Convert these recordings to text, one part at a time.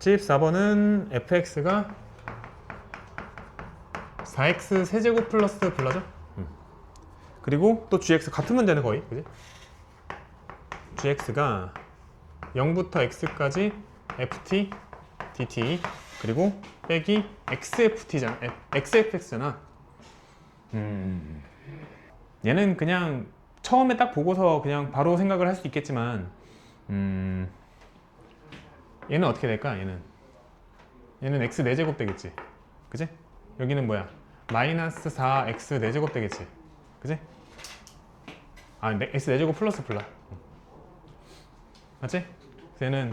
74번은 fx가 4x 세제곱 플러스 블라죠? 그리고 또 gx 같은 문제는 거의, 그지? gx가 0부터 x까지 ft dt 그리고 빼기 xft잖아. xfx잖아. 얘는 그냥 처음에 딱 보고서 그냥 바로 생각을 할 수 있겠지만 얘는 어떻게 될까? 얘는 x 4제곱 되겠지, 그지? 여기는 뭐야? 마이너스 4x 4제곱 되겠지, 그지? 아, x 4제곱 플러스 블라, 맞지? 얘는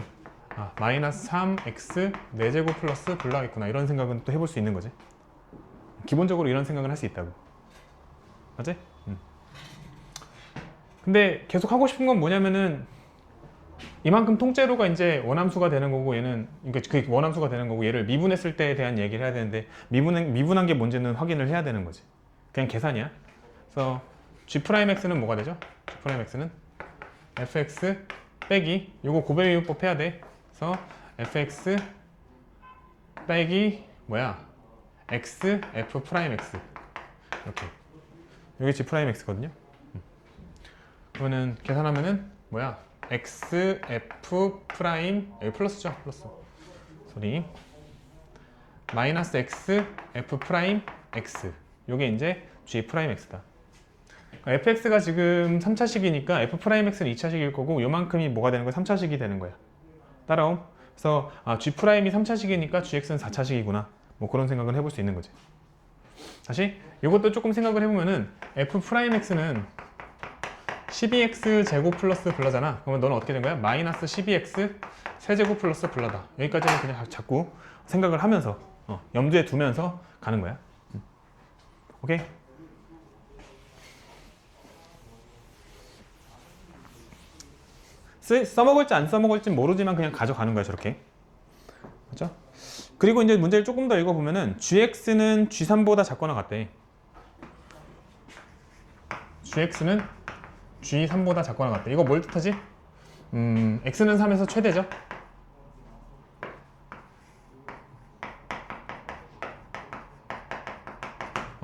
마이너스 3x 4제곱 플러스 블라겠구나, 이런 생각은 또 해볼 수 있는 거지. 기본적으로 이런 생각을 할 수 있다고, 맞지? 근데 계속 하고 싶은 건 뭐냐면은 이만큼 통째로가 이제 원함수가 되는 거고, 얘는 그러니까 그 원함수가 되는 거고, 얘를 미분했을 때에 대한 얘기를 해야 되는데 미분한 게 뭔지는 확인을 해야 되는 거지. 그냥 계산이야. 그래서 g'x는 뭐가 되죠? g'x는 fx 빼기 요거 고배율법 해야 돼. 그래서 fx 빼기 뭐야? x f'x 이렇게. 여기 g'x거든요. 그러면은 계산하면은 뭐야? x f 프라임 여기 플러스죠? 플러스. 소리. 마이너스 x f 프라임 x. 요게 이제 g 프라임 x다. fx가 지금 3차식이니까 f 프라임 x는 2차식일 거고 요만큼이 뭐가 되는 거야? 3차식이 되는 거야. 따라옴? 그래서 g 프라임이 3차식이니까 gx는 4차식이구나. 뭐 그런 생각을 해볼 수 있는 거지. 다시 이것도 조금 생각을 해보면은 f 프라임 x는 12x 제곱 플러스 블라잖아. 그러면 너는 어떻게 된 거야? 마이너스 12x 세제곱 플러스 블라다. 여기까지는 그냥 자꾸 생각을 하면서 염두에 두면서 가는 거야. 오케이? 써먹을지 안 써먹을지 모르지만 그냥 가져가는 거야, 저렇게. 그렇죠? 그리고 이제 문제를 조금 더 읽어보면은 gx는 g3보다 작거나 같대. gx는 g3보다 작거나 같대. 이거 뭘 뜻하지? x는 3에서 최대죠?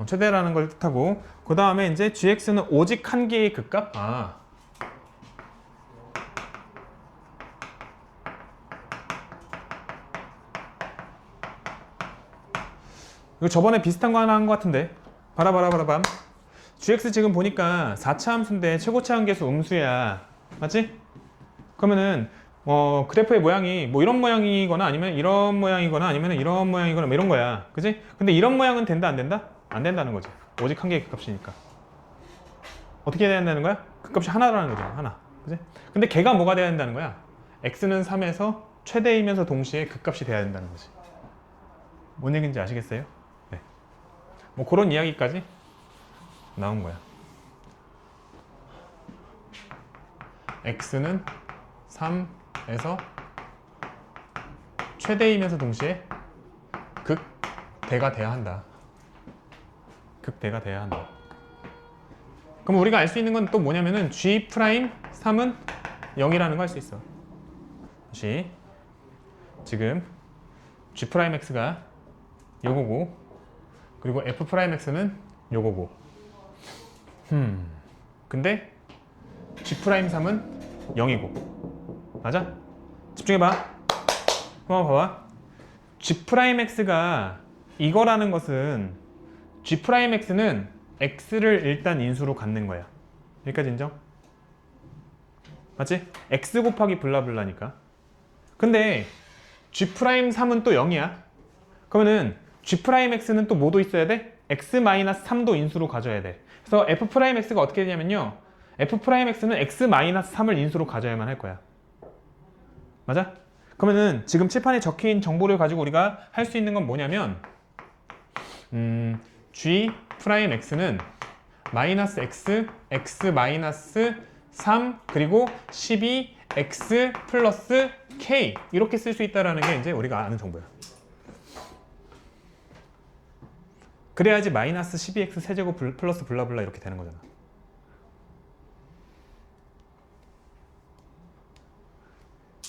최대라는 걸 뜻하고, 그 다음에 이제 gx는 오직 한 개의 극값? 이거 저번에 비슷한 거 하나 한 거 같은데. 바라바라바라밤. gx 지금 보니까 4차 함수인데 최고차 한계수 음수야, 맞지? 그러면은 그래프의 모양이 뭐 이런 모양이거나 아니면 이런 모양이거나 아니면 이런 모양이거나 뭐 이런 거야, 그지? 근데 이런 모양은 된다 안 된다? 안 된다는 거지. 오직 한 개의 극값이니까. 어떻게 해야 된다는 거야? 극값이 하나라는 거잖아, 하나, 그지? 근데 걔가 뭐가 돼야 된다는 거야? x는 3에서 최대이면서 동시에 극값이 돼야 된다는 거지. 뭔 얘기인지 아시겠어요? 네. 뭐 그런 이야기까지 나온 거야. x는 3에서 최대이면서 동시에 극대가 돼야 한다. 극대가 돼야 한다. 그럼 우리가 알 수 있는 건 또 뭐냐면은 g 프라임 3은 0이라는 거 알 수 있어. 다시 지금 g 프라임 x가 요거고, 그리고 f 프라임 x는 요거고. 근데 g 프라임 3은 0이고, 맞아? 집중해봐. 한번 봐봐. g 프라임 x가 이거라는 것은 g 프라임 x는 x를 일단 인수로 갖는 거야. 여기까지 인정? 맞지? x 곱하기 블라블라니까. 근데 g 프라임 3은 또 0이야. 그러면은 g 프라임 x는 또 뭐도 있어야 돼? x 마이너스 3도 인수로 가져야 돼. 그래서 f 프라임 x가 어떻게 되냐면요, f 프라임 x는 x 마이너스 3을 인수로 가져야만 할 거야. 맞아? 그러면은 지금 칠판에 적힌 정보를 가지고 우리가 할 수 있는 건 뭐냐면 g 프라임 x는 마이너스 x, x 마이너스 3 그리고 12 x 플러스 k 이렇게 쓸 수 있다는 게 이제 우리가 아는 정보야. 그래야지 마이너스 12x 세제곱 플러스 블라블라 이렇게 되는 거잖아.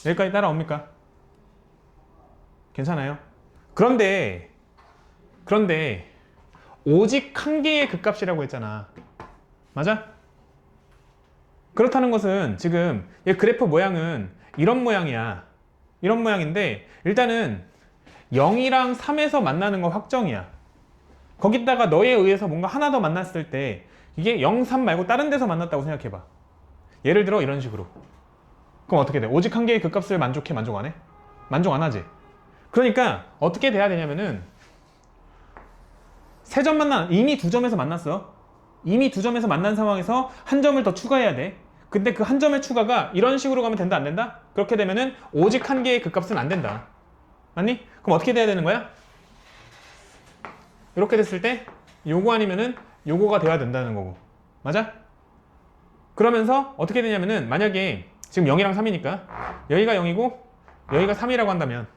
여기까지 따라옵니까? 괜찮아요? 그런데 오직 한 개의 극값이라고 했잖아. 맞아? 그렇다는 것은 지금 얘 그래프 모양은 이런 모양이야. 이런 모양인데 일단은 0이랑 3에서 만나는 거 확정이야. 거기다가 너에 의해서 뭔가 하나 더 만났을 때 이게 0, 3 말고 다른 데서 만났다고 생각해봐. 예를 들어 이런 식으로. 그럼 어떻게 돼? 오직 한 개의 극값을 만족해? 만족 안 해? 만족 안 하지? 그러니까 어떻게 돼야 되냐면은 세 점 이미 두 점에서 만났어. 이미 두 점에서 만난 상황에서 한 점을 더 추가해야 돼. 근데 그 한 점의 추가가 이런 식으로 가면 된다 안 된다? 그렇게 되면은 오직 한 개의 극값은 안 된다. 맞니? 그럼 어떻게 돼야 되는 거야? 이렇게 됐을 때 요거 아니면은 요거가 돼야 된다는 거고. 맞아? 그러면서 어떻게 되냐면은 만약에 지금 0이랑 3이니까 여기가 0이고 여기가 3이라고 한다면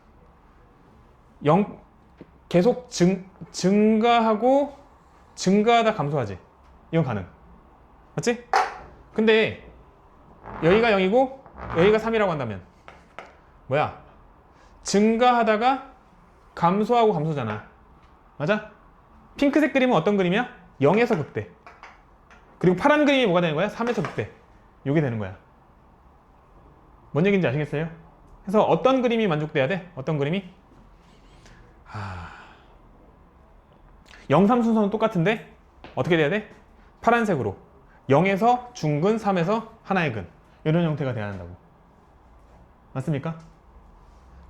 0 계속 증가하고 증가하다 감소하지. 이건 가능. 맞지? 근데 여기가 0이고 여기가 3이라고 한다면 뭐야? 증가하다가 감소하고 감소잖아. 맞아? 핑크색 그림은 어떤 그림이야? 0에서 극대. 그리고 파란 그림이 뭐가 되는 거야? 3에서 극대. 이게 되는 거야. 뭔 얘기인지 아시겠어요? 그래서 어떤 그림이 만족돼야 돼? 어떤 그림이? 0, 3 순서는 똑같은데 어떻게 돼야 돼? 파란색으로 0에서 중근, 3에서 하나의 근 이런 형태가 돼야 한다고. 맞습니까?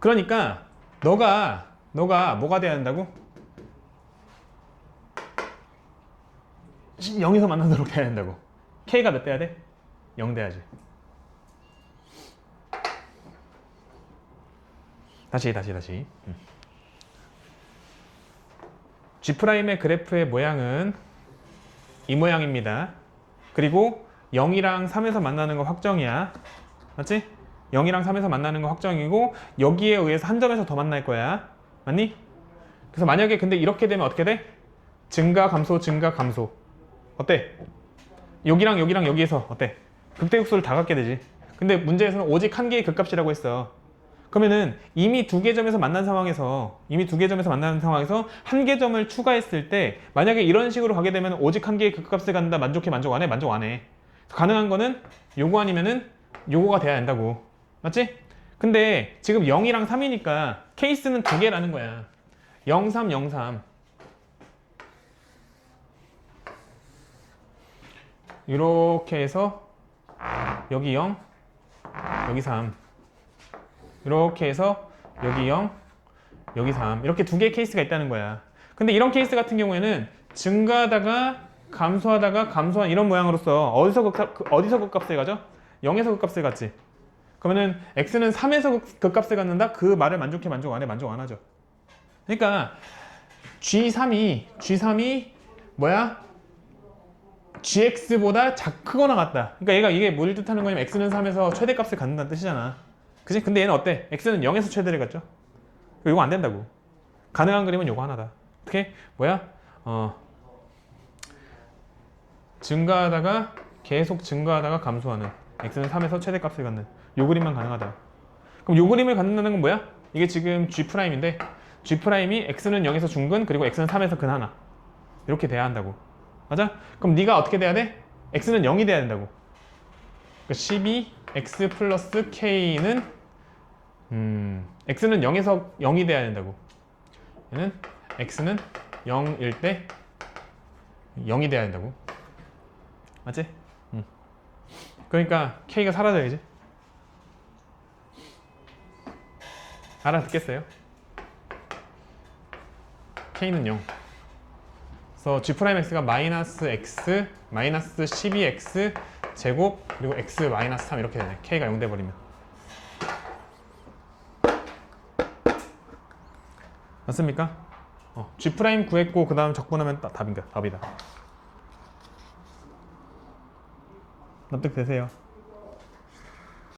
그러니까 너가 뭐가 돼야 한다고? 0에서 만나도록 돼야 된다고. K가 몇 돼야 돼? 0 돼야지. 다시. G'의 그래프의 모양은 이 모양입니다. 그리고 0이랑 3에서 만나는 거 확정이야. 맞지? 0이랑 3에서 만나는 거 확정이고 여기에 의해서 한 점에서 더 만날 거야. 맞니? 그래서 만약에 근데 이렇게 되면 어떻게 돼? 증가, 감소, 증가, 감소. 어때? 여기랑 여기에서 어때? 극대극소를 다 갖게 되지. 근데 문제에서는 오직 한 개의 극값이라고 했어. 그러면은 이미 두 개 점에서 만난 상황에서 한 개 점을 추가했을 때 만약에 이런 식으로 가게 되면 오직 한 개의 극값을 갖는다. 만족해? 만족 안 해? 만족 안 해. 가능한 거는 요거 아니면은 요거가 돼야 된다고. 맞지? 근데 지금 0이랑 3이니까 케이스는 두 개라는 거야. 0, 3, 0, 3. 이렇게 해서 여기 0, 여기 3. 이렇게 해서 여기 0, 여기 3. 이렇게 두 개의 케이스가 있다는 거야. 근데 이런 케이스 같은 경우에는 증가하다가 감소한 이런 모양으로서 어디서 극값을 가죠? 0에서 극값을 갖지. 그러면은 x는 3에서 극값을 갖는다? 그 말을 만족해? 만족 안 해? 만족 안 하죠. 그러니까 G3이 뭐야? gx보다 크거나 같다. 그러니까 이게 뭘 뜻하는 거냐면 x는 3에서 최대값을 갖는다는 뜻이잖아. 그치? 근데 얘는 어때? x는 0에서 최대를 갖죠? 이거 안 된다고. 가능한 그림은 요거 하나다. 어떻게? 뭐야? 계속 증가하다가 감소하는 x는 3에서 최대값을 갖는 요 그림만 가능하다. 그럼 요 그림을 갖는다는 건 뭐야? 이게 지금 G'인데 G'이 x는 0에서 중근 그리고 x는 3에서 근 하나 이렇게 돼야 한다고. 맞아? 그럼 네가 어떻게 돼야 돼? x는 0이 돼야 된다고. 그러니까 12 x 플러스 k는 x는 0에서 0이 돼야 된다고. 얘는 x는 0일 때 0이 돼야 된다고. 맞지? 그러니까 k가 사라져야지. 알아듣겠어요? k는 0. 그래서 G'X가 마이너스 x 마이너스 12x 제곱 그리고 x 마이너스 3 이렇게 되네. k가 0 돼버리면. 맞습니까? G' 구했고 그 다음 적분하면 답이다. 납득되세요?